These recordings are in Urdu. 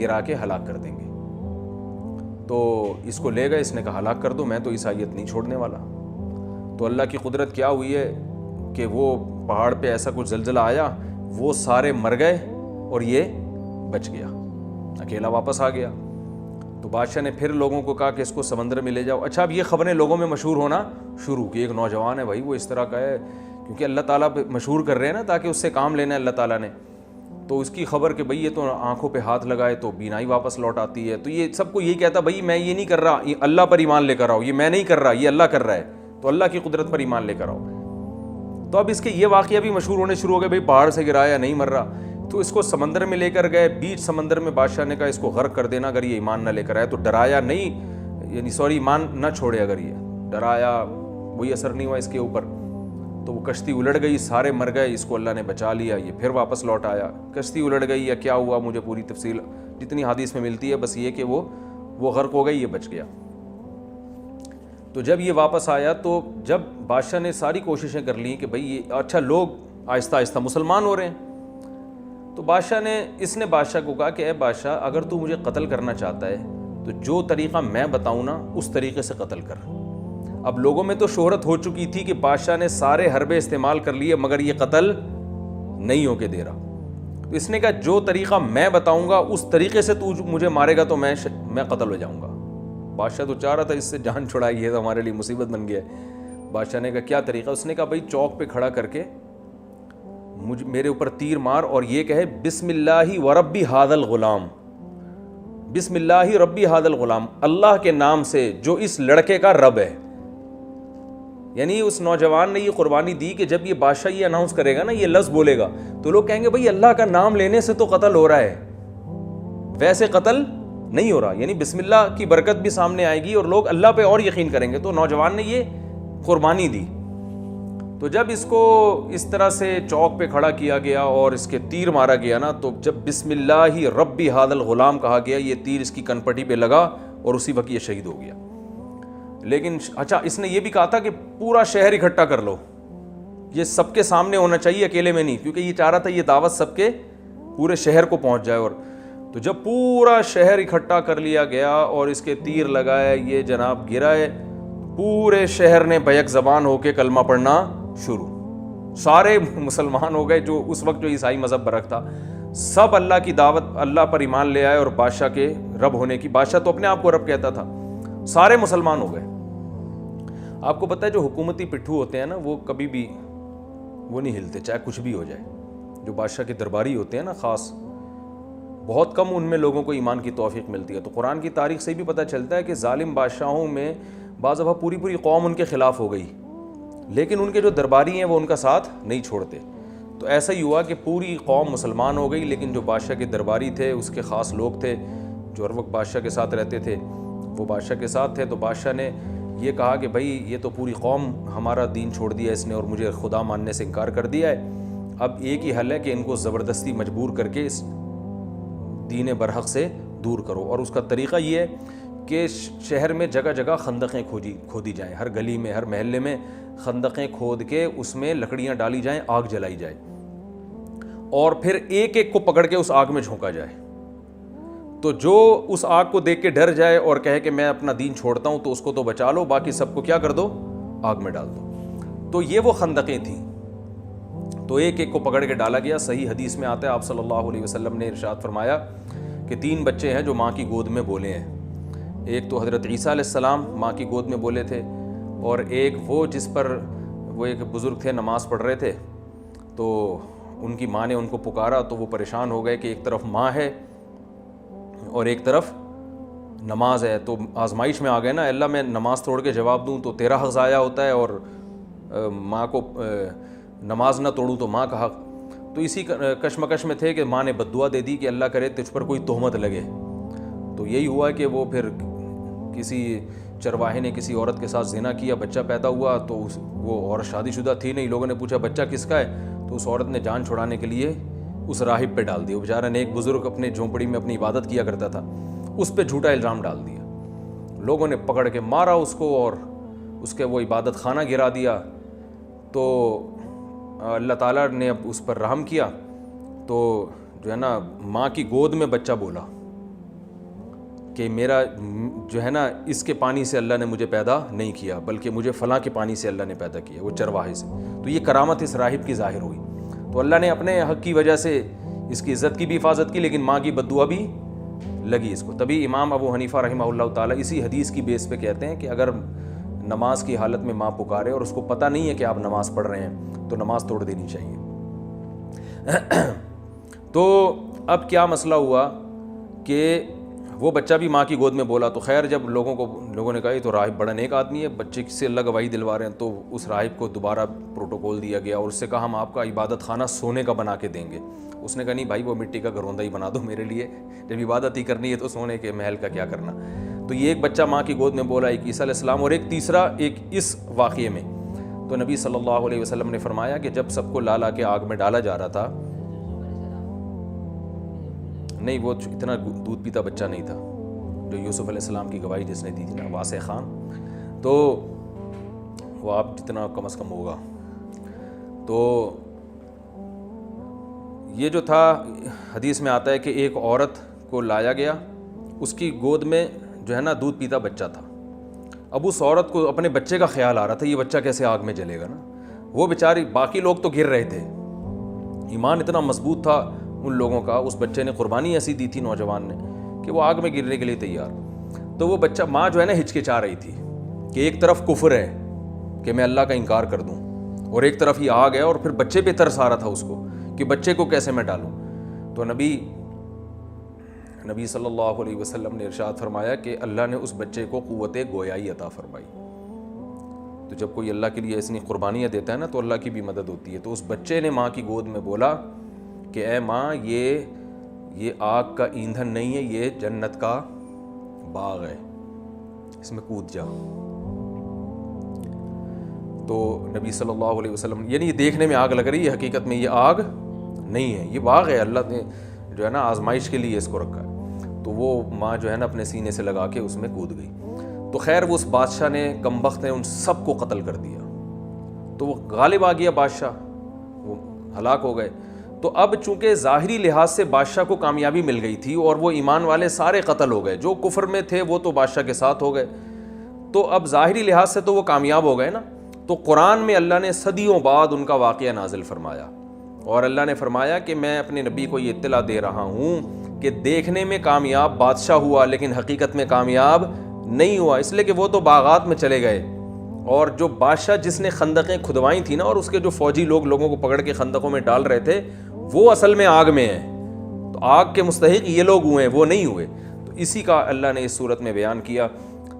گرا کے ہلاک کر دیں گے. تو اس کو لے گئے, اس نے کہا ہلاک کر دو, میں تو عیسائیت نہیں چھوڑنے والا. تو اللہ کی قدرت کیا ہوئی ہے کہ وہ پہاڑ پہ ایسا کچھ زلزلہ آیا, وہ سارے مر گئے اور یہ بچ گیا, اکیلا واپس آ گیا. تو بادشاہ نے پھر لوگوں کو کہا کہ اس کو سمندر میں لے جاؤ. اچھا, اب یہ خبریں لوگوں میں مشہور ہونا شروع کی, ایک نوجوان ہے بھائی وہ اس طرح کا ہے, کیونکہ اللہ تعالیٰ پہ مشہور کر رہے ہیں نا تاکہ اس سے کام لینا ہے اللہ تعالیٰ نے. تو اس کی خبر کہ بھئی یہ تو آنکھوں پہ ہاتھ لگائے تو بینائی واپس لوٹ آتی ہے. تو یہ سب کو یہی کہتا بھئی میں یہ نہیں کر رہا, یہ اللہ پر ایمان لے کر آؤ, یہ میں نہیں کر رہا, یہ اللہ کر رہا ہے, تو اللہ کی قدرت پر ایمان لے کر آؤ. تو اب اس کے یہ واقعہ بھی مشہور ہونے شروع ہو گئے, بھئی پہاڑ سے گرایا نہیں مر رہا. تو اس کو سمندر میں لے کر گئے, بیچ سمندر میں بادشاہ نے کہا اس کو غرق کر دینا اگر یہ ایمان نہ لے کر آئے. تو ڈرایا نہیں, یعنی ایمان نہ چھوڑے, اگر یہ ڈرایا وہی اثر نہیں ہوا اس کے اوپر. تو وہ کشتی الٹ گئی, سارے مر گئے, اس کو اللہ نے بچا لیا, یہ پھر واپس لوٹ آیا. کشتی الٹ گئی یا کیا ہوا مجھے پوری تفصیل جتنی حدیث میں ملتی ہے, بس یہ کہ وہ غرق ہو گئی, یہ بچ گیا. تو جب یہ واپس آیا تو جب بادشاہ نے ساری کوششیں کر لیں کہ بھئی یہ اچھا لوگ آہستہ آہستہ مسلمان ہو رہے ہیں, تو اس نے بادشاہ کو کہا کہ اے بادشاہ اگر تو مجھے قتل کرنا چاہتا ہے تو جو طریقہ میں بتاؤں نا اس طریقے سے قتل کر. اب لوگوں میں تو شہرت ہو چکی تھی کہ بادشاہ نے سارے حربے استعمال کر لیے مگر یہ قتل نہیں ہو کے دے رہا. تو اس نے کہا جو طریقہ میں بتاؤں گا اس طریقے سے تو مجھے مارے گا تو میں قتل ہو جاؤں گا. بادشاہ تو چاہ رہا تھا اس سے جان چھڑائی, ہے تو ہمارے لیے مصیبت بن گیا ہے. بادشاہ نے کہا کیا طریقہ؟ اس نے کہا بھائی چوک پہ کھڑا کر کے میرے اوپر تیر مار اور یہ کہے بسم اللہ و ربی ھذا الغلام, بسم اللہ ربی ھذا الغلام, اللہ کے نام سے جو اس لڑکے کا رب ہے. یعنی اس نوجوان نے یہ قربانی دی کہ جب یہ بادشاہ یہ اناؤنس کرے گا نا, یہ لفظ بولے گا تو لوگ کہیں گے بھئی اللہ کا نام لینے سے تو قتل ہو رہا ہے, ویسے قتل نہیں ہو رہا. یعنی بسم اللہ کی برکت بھی سامنے آئے گی اور لوگ اللہ پہ اور یقین کریں گے. تو نوجوان نے یہ قربانی دی. تو جب اس کو اس طرح سے چوک پہ کھڑا کیا گیا اور اس کے تیر مارا گیا نا, تو جب بسم اللہ ربی ھذا الغلام کہا گیا, یہ تیر اس کی کنپٹی پہ لگا اور اسی وقت یہ شہید ہو گیا. لیکن اچھا اس نے یہ بھی کہا تھا کہ پورا شہر اکٹھا کر لو, یہ سب کے سامنے ہونا چاہیے, اکیلے میں نہیں, کیونکہ یہ چاہ رہا تھا یہ دعوت سب کے پورے شہر کو پہنچ جائے. اور تو جب پورا شہر اکٹھا کر لیا گیا اور اس کے تیر لگائے, یہ جناب گرائے, پورے شہر نے بیک زبان ہو کے کلمہ پڑھنا شروع, سارے مسلمان ہو گئے. جو اس وقت جو عیسائی مذہب برک تھا سب اللہ کی دعوت, اللہ پر ایمان لے آئے اور بادشاہ کے رب ہونے کی, بادشاہ تو اپنے آپ کو رب کہتا تھا, سارے مسلمان ہو گئے. آپ کو پتہ ہے جو حکومتی پٹھو ہوتے ہیں نا وہ کبھی بھی وہ نہیں ہلتے چاہے کچھ بھی ہو جائے. جو بادشاہ کے درباری ہوتے ہیں نا خاص, بہت کم ان میں لوگوں کو ایمان کی توفیق ملتی ہے. تو قرآن کی تاریخ سے بھی پتہ چلتا ہے کہ ظالم بادشاہوں میں بعض دفعہ پوری قوم ان کے خلاف ہو گئی, لیکن ان کے جو درباری ہیں وہ ان کا ساتھ نہیں چھوڑتے. تو ایسا ہی ہوا کہ پوری قوم مسلمان ہو گئی, لیکن جو بادشاہ کے درباری تھے, اس کے خاص لوگ تھے جو ہر وقت بادشاہ کے ساتھ رہتے تھے, وہ بادشاہ کے ساتھ تھے. تو بادشاہ نے یہ کہا کہ بھائی یہ تو پوری قوم ہمارا دین چھوڑ دیا اس نے اور مجھے خدا ماننے سے انکار کر دیا ہے, اب ایک ہی حل ہے کہ ان کو زبردستی مجبور کر کے اس دین برحق سے دور کرو. اور اس کا طریقہ یہ ہے کہ شہر میں جگہ جگہ خندقیں کھودی جائیں, ہر گلی میں ہر محلے میں خندقیں کھود کے اس میں لکڑیاں ڈالی جائیں, آگ جلائی جائے اور پھر ایک ایک کو پکڑ کے اس آگ میں جھونکا جائے. تو جو اس آگ کو دیکھ کے ڈر جائے اور کہے کہ میں اپنا دین چھوڑتا ہوں تو اس کو تو بچا لو, باقی سب کو کیا کر دو, آگ میں ڈال دو. تو یہ وہ خندقیں تھیں. تو ایک ایک کو پکڑ کے ڈالا گیا. صحیح حدیث میں آتا ہے آپ صلی اللہ علیہ وسلم نے ارشاد فرمایا کہ 3 بچے ہیں جو ماں کی گود میں بولے ہیں. ایک تو حضرت عیسیٰ علیہ السلام ماں کی گود میں بولے تھے, اور ایک وہ جس پر وہ ایک بزرگ تھے نماز پڑھ رہے تھے, تو ان کی ماں نے ان کو پکارا تو وہ پریشان ہو گئے کہ ایک طرف ماں ہے اور ایک طرف نماز ہے. تو آزمائش میں آ گئے نا, اللہ میں نماز توڑ کے جواب دوں تو تیرا حق ضائع ہوتا ہے, اور ماں کو نماز نہ توڑوں تو ماں کا حق. تو اسی کشمکش میں تھے کہ ماں نے بد دعا دے دی کہ اللہ کرے تجھ پر کوئی تہمت لگے. تو یہی ہوا کہ وہ پھر کسی چرواہے نے کسی عورت کے ساتھ زنا کیا, بچہ پیدا ہوا. تو وہ عورت شادی شدہ تھی نہیں. لوگوں نے پوچھا بچہ کس کا ہے, تو اس عورت نے جان چھڑانے کے لیے اس راہب پہ ڈال دیا. وہ بیچارہ نے ایک بزرگ اپنے جھونپڑی میں اپنی عبادت کیا کرتا تھا, اس پہ جھوٹا الزام ڈال دیا. لوگوں نے پکڑ کے مارا اس کو اور اس کے وہ عبادت خانہ گرا دیا. تو اللہ تعالیٰ نے اب اس پر رحم کیا, تو جو ہے نا ماں کی گود میں بچہ بولا. کہ میرا جو ہے نا اس کے پانی سے اللہ نے مجھے پیدا نہیں کیا بلکہ مجھے فلاں کے پانی سے اللہ نے پیدا کیا، وہ چرواہے سے. تو یہ کرامت اس راہب کی ظاہر ہوئی. تو اللہ نے اپنے حق کی وجہ سے اس کی عزت کی بھی حفاظت کی، لیکن ماں کی بد دعا بھی لگی اس کو. تبھی امام ابو حنیفہ رحمہ اللہ تعالیٰ اسی حدیث کی بیس پہ کہتے ہیں کہ اگر نماز کی حالت میں ماں پکارے اور اس کو پتہ نہیں ہے کہ آپ نماز پڑھ رہے ہیں تو نماز توڑ دینی چاہیے. تو اب کیا مسئلہ ہوا کہ وہ بچہ بھی ماں کی گود میں بولا. تو خیر جب لوگوں نے کہا یہ تو راہب بڑا نیک آدمی ہے، بچے سے اللہ گواہی دلوا رہے ہیں، تو اس راہب کو دوبارہ پروٹوکول دیا گیا اور اس سے کہا ہم آپ کا عبادت خانہ سونے کا بنا کے دیں گے. اس نے کہا نہیں بھائی، وہ مٹی کا گھروندا ہی بنا دو میرے لیے، جب عبادت ہی کرنی ہے تو سونے کے محل کا کیا کرنا. تو یہ ایک بچہ ماں کی گود میں بولا، ایک عیسیٰ علیہ السلام، اور ایک تیسرا ایک اس واقعے میں. تو نبی صلی اللہ علیہ وسلم نے فرمایا کہ جب سب کو لا کے آگ میں ڈالا جا رہا تھا، نہیں وہ اتنا دودھ پیتا بچہ نہیں تھا جو یوسف علیہ السلام کی گواہی جس نے دی تھی نا، واسع خان، تو وہ آپ جتنا کم از کم ہوگا. تو یہ جو تھا حدیث میں آتا ہے کہ ایک عورت کو لایا گیا، اس کی گود میں جو ہے نا دودھ پیتا بچہ تھا. اب اس عورت کو اپنے بچے کا خیال آ رہا تھا، یہ بچہ کیسے آگ میں جلے گا نا. وہ بیچاری، باقی لوگ تو گر رہے تھے، ایمان اتنا مضبوط تھا ان لوگوں کا، اس بچے نے قربانی ایسی دی تھی نوجوان نے کہ وہ آگ میں گرنے کے لیے تیار. تو وہ بچہ، ماں جو ہے نا ہچکچا رہی تھی کہ ایک طرف کفر ہے کہ میں اللہ کا انکار کر دوں، اور ایک طرف یہ آگ ہے، اور پھر بچے پہ ترس آ رہا تھا اس کو کہ بچے کو کیسے میں ڈالوں. تو نبی صلی اللہ علیہ وسلم نے ارشاد فرمایا کہ اللہ نے اس بچے کو قوت گویائی عطا فرمائی. تو جب کوئی اللہ کے لیے اتنی قربانیاں دیتا ہے نا تو اللہ کی بھی مدد ہوتی ہے. تو اس بچے نے ماں کی گود میں بولا کہ اے ماں، یہ آگ کا ایندھن نہیں ہے، یہ جنت کا باغ ہے، اس میں کود جا. تو نبی صلی اللہ علیہ وسلم، یعنی یہ دیکھنے میں آگ لگ رہی ہے، حقیقت میں یہ آگ نہیں ہے، یہ باغ ہے، اللہ نے جو ہے نا آزمائش کے لیے اس کو رکھا ہے. تو وہ ماں جو ہے نا اپنے سینے سے لگا کے اس میں کود گئی. تو خیر وہ اس بادشاہ نے، کم بخت نے، ان سب کو قتل کر دیا. تو وہ غالب آ گیا بادشاہ، وہ ہلاک ہو گئے. تو اب چونکہ ظاہری لحاظ سے بادشاہ کو کامیابی مل گئی تھی اور وہ ایمان والے سارے قتل ہو گئے، جو کفر میں تھے وہ تو بادشاہ کے ساتھ ہو گئے، تو اب ظاہری لحاظ سے تو وہ کامیاب ہو گئے نا. تو قرآن میں اللہ نے صدیوں بعد ان کا واقعہ نازل فرمایا، اور اللہ نے فرمایا کہ میں اپنے نبی کو یہ اطلاع دے رہا ہوں کہ دیکھنے میں کامیاب بادشاہ ہوا لیکن حقیقت میں کامیاب نہیں ہوا، اس لیے کہ وہ تو باغات میں چلے گئے. اور جو بادشاہ جس نے خندقیں کھدوائی تھیں نا، اور اس کے جو فوجی لوگوں کو پکڑ کے خندقوں میں ڈال رہے تھے، وہ اصل میں آگ میں ہیں. تو آگ کے مستحق یہ لوگ ہوئے ہیں، وہ نہیں ہوئے. تو اسی کا اللہ نے اس صورت میں بیان کیا.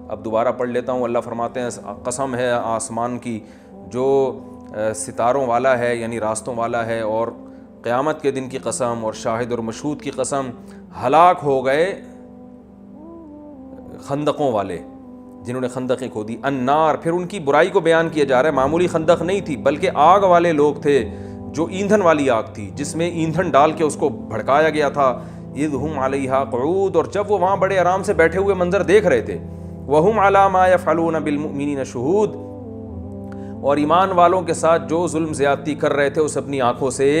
اب دوبارہ پڑھ لیتا ہوں. اللہ فرماتے ہیں قسم ہے آسمان کی جو ستاروں والا ہے، یعنی راستوں والا ہے، اور قیامت کے دن کی قسم، اور شاہد اور مشہود کی قسم، ہلاک ہو گئے خندقوں والے جنہوں نے خندقیں کھودی. النار، پھر ان کی برائی کو بیان کیا جا رہا ہے. معمولی خندق نہیں تھی بلکہ آگ والے لوگ تھے، جو ایندھن والی آگ تھی جس میں ایندھن ڈال کے اس کو بھڑکایا گیا تھا. اذ ہم علیہا قعود، اور جب وہ وہاں بڑے آرام سے بیٹھے ہوئے منظر دیکھ رہے تھے. وہم علی ما یفعلون بالمؤمنین شہود، اور ایمان والوں کے ساتھ جو ظلم زیادتی کر رہے تھے اسے اپنی آنکھوں سے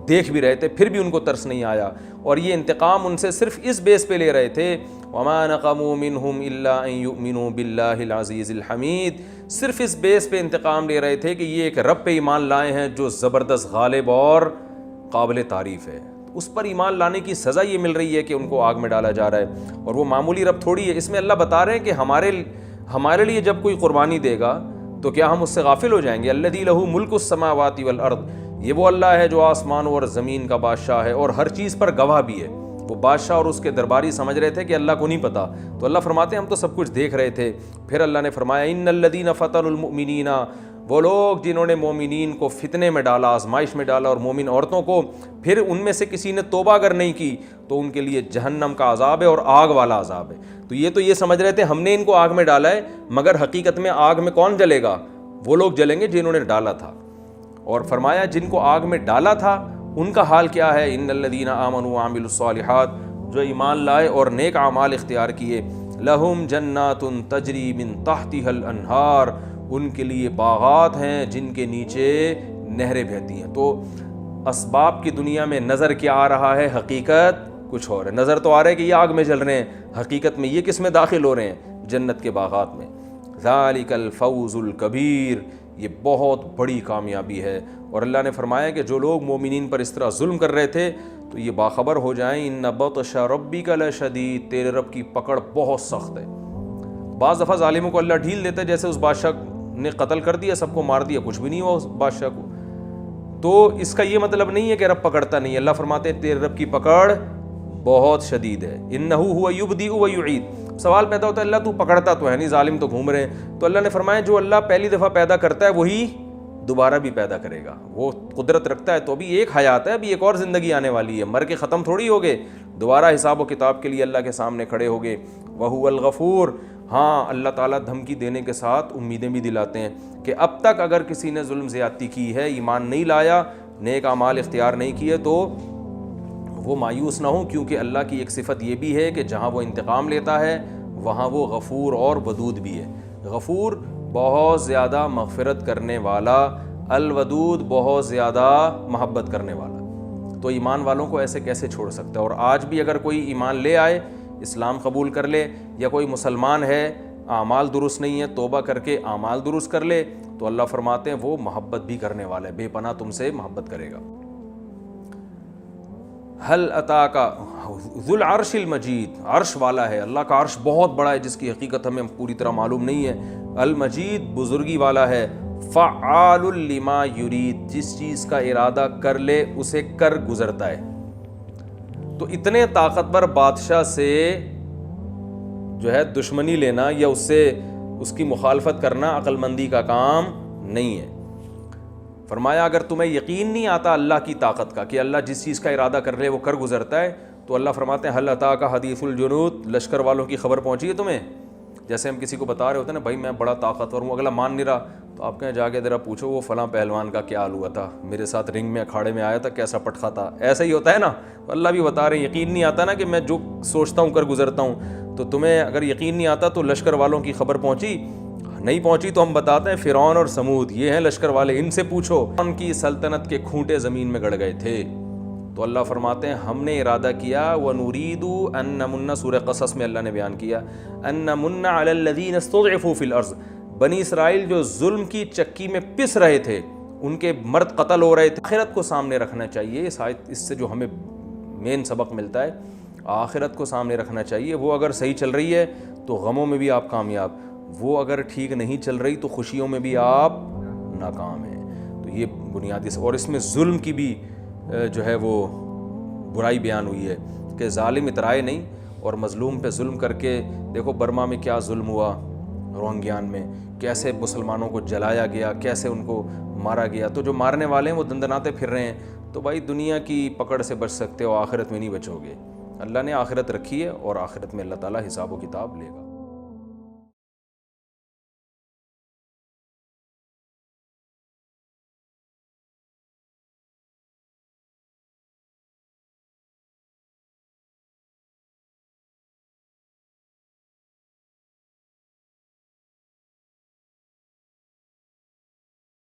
دیکھ بھی رہے تھے، پھر بھی ان کو ترس نہیں آیا. اور یہ انتقام ان سے صرف اس بیس پہ لے رہے تھے، وما نقموا منہم الا ان یؤمنوا باللہ العزیز الحمید، صرف اس بیس پہ انتقام لے رہے تھے کہ یہ ایک رب پہ ایمان لائے ہیں جو زبردست، غالب اور قابل تعریف ہے. اس پر ایمان لانے کی سزا یہ مل رہی ہے کہ ان کو آگ میں ڈالا جا رہا ہے، اور وہ معمولی رب تھوڑی ہے. اس میں اللہ بتا رہے ہیں کہ ہمارے لیے جب کوئی قربانی دے گا تو کیا ہم اس سے غافل ہو جائیں گے؟ الذی لہ ملک السماوات والارض، یہ وہ اللہ ہے جو آسمانوں اور زمین کا بادشاہ ہے اور ہر چیز پر گواہ بھی ہے. وہ بادشاہ اور اس کے درباری سمجھ رہے تھے کہ اللہ کو نہیں پتا، تو اللہ فرماتے ہیں ہم تو سب کچھ دیکھ رہے تھے. پھر اللہ نے فرمایا ان الذین فتنوا المؤمنین، وہ لوگ جنہوں نے مومنین کو فتنے میں ڈالا، آزمائش میں ڈالا، اور مومن عورتوں کو، پھر ان میں سے کسی نے توبہ اگر نہیں کی تو ان کے لیے جہنم کا عذاب ہے اور آگ والا عذاب ہے. تو یہ سمجھ رہے تھے ہم نے ان کو آگ میں ڈالا ہے، مگر حقیقت میں آگ میں کون جلے گا؟ وہ لوگ جلیں گے جنہوں نے ڈالا تھا. اور فرمایا جن کو آگ میں ڈالا تھا ان کا حال کیا ہے؟ ان الذین آمنوا وعملوا الصالحات، جو ایمان لائے اور نیک اعمال اختیار کیے، لہم جنات تجری من تحتها الانہار، ان کے لیے باغات ہیں جن کے نیچے نہریں بہتی ہیں. تو اسباب کی دنیا میں نظر کیا آ رہا ہے؟ حقیقت کچھ اور ہے. نظر تو آ رہا ہے کہ یہ آگ میں جل رہے ہیں, حقیقت میں یہ کس میں داخل ہو رہے ہیں؟ جنت کے باغات میں. ذالک الفوز الکبیر, یہ بہت بڑی کامیابی ہے. اور اللہ نے فرمایا کہ جو لوگ مومنین پر اس طرح ظلم کر رہے تھے تو یہ باخبر ہو جائیں, ان بطش ربک لشدید, تیرے رب کی پکڑ بہت سخت ہے. بعض دفعہ ظالموں کو اللہ ڈھیل دیتا ہے, جیسے اس بادشاہ نے قتل کر دیا, سب کو مار دیا, کچھ بھی نہیں ہوا اس بادشاہ کو. تو اس کا یہ مطلب نہیں ہے کہ رب پکڑتا نہیں. اللہ فرماتے ہیں تیرے رب کی پکڑ بہت شدید ہے. انہ ہوا یبدئ و یعید. سوال پیدا ہوتا ہے اللہ تو پکڑتا تو ہے نہیں, ظالم تو گھوم رہے ہیں. تو اللہ نے فرمایا جو اللہ پہلی دفعہ پیدا کرتا ہے وہی دوبارہ بھی پیدا کرے گا. وہ قدرت رکھتا ہے. تو ابھی ایک حیات ہے, ابھی ایک اور زندگی آنے والی ہے, مر کے ختم تھوڑی ہوگے, دوبارہ حساب و کتاب کے لیے اللہ کے سامنے کھڑے ہوگے. وہو الغفور. ہاں اللہ تعالیٰ دھمکی دینے کے ساتھ امیدیں بھی دلاتے ہیں کہ اب تک اگر کسی نے ظلم زیادتی کی ہے, ایمان نہیں لایا, نیک اعمال اختیار نہیں کیے, تو وہ مایوس نہ ہوں, کیونکہ اللہ کی ایک صفت یہ بھی ہے کہ جہاں وہ انتقام لیتا ہے وہاں وہ غفور اور ودود بھی ہے. غفور بہت زیادہ مغفرت کرنے والا, الودود بہت زیادہ محبت کرنے والا. تو ایمان والوں کو ایسے کیسے چھوڑ سکتا ہے؟ اور آج بھی اگر کوئی ایمان لے آئے, اسلام قبول کر لے, یا کوئی مسلمان ہے اعمال درست نہیں ہے, توبہ کر کے اعمال درست کر لے, تو اللہ فرماتے ہیں وہ محبت بھی کرنے والا ہے, بے پناہ تم سے محبت کرے گا. حل اتاک ذو العرش المجید, عرش والا ہے, اللہ کا عرش بہت بڑا ہے جس کی حقیقت ہمیں پوری طرح معلوم نہیں ہے. المجید بزرگی والا ہے. فعال لما یرید, جس چیز کا ارادہ کر لے اسے کر گزرتا ہے. تو اتنے طاقتور بادشاہ سے جو ہے دشمنی لینا یا اس کی مخالفت کرنا عقل مندی کا کام نہیں ہے. فرمایا اگر تمہیں یقین نہیں آتا اللہ کی طاقت کا کہ اللہ جس چیز کا ارادہ کر لے وہ کر گزرتا ہے, تو اللہ فرماتے ہیں حل اتاک حدیث الجنود, لشکر والوں کی خبر پہنچی ہے تمہیں؟ جیسے ہم کسی کو بتا رہے ہوتے ہیں نا, بھائی میں بڑا طاقتور ہوں, اگلا مان نہیں رہا تو آپ کہیں جا کے ذرا پوچھو وہ فلاں پہلوان کا کیا حال ہوا تھا, میرے ساتھ رنگ میں اکھاڑے میں آیا تھا, کیسا پٹخا تھا. ایسا ہی ہوتا ہے نا. اللہ بھی بتا رہے ہیں یقین نہیں آتا نا کہ میں جو سوچتا ہوں کر گزرتا ہوں, تو تمہیں اگر یقین نہیں آتا تو لشکر والوں کی خبر پہنچی نہیں پہنچی تو ہم بتاتے ہیں فرعون اور سمود یہ ہیں لشکر والے, ان سے پوچھو. ان کی سلطنت کے کھوٹے زمین میں گڑ گئے تھے. تو اللہ فرماتے ہیں ہم نے ارادہ کیا وَنُرِيدُ أَن نَمُنَّ, سورہ قصص میں اللہ نے بیان کیا, أَن نَمُنَّ عَلَى الَّذِينَ اسْتُضْعِفُوا فِي الْأَرْضِ, بنی اسرائیل جو ظلم کی چکی میں پس رہے تھے, ان کے مرد قتل ہو رہے تھے. آخرت کو سامنے رکھنا چاہیے. اس سے جو ہمیں مین سبق ملتا ہے, آخرت کو سامنے رکھنا چاہیے. وہ اگر صحیح چل رہی ہے تو غموں میں بھی آپ کامیاب, وہ اگر ٹھیک نہیں چل رہی تو خوشیوں میں بھی آپ ناکام ہیں. تو یہ بنیادی اور اس میں ظلم کی بھی جو ہے وہ برائی بیان ہوئی ہے کہ ظالم اترائے نہیں اور مظلوم پہ ظلم کر کے. دیکھو برما میں کیا ظلم ہوا, روہنگیان میں کیسے مسلمانوں کو جلایا گیا, کیسے ان کو مارا گیا. تو جو مارنے والے ہیں وہ دندناتے پھر رہے ہیں. تو بھائی دنیا کی پکڑ سے بچ سکتے ہو, آخرت میں نہیں بچو گے. اللہ نے آخرت رکھی ہے اور آخرت میں اللہ تعالیٰ حساب و کتاب لے گا.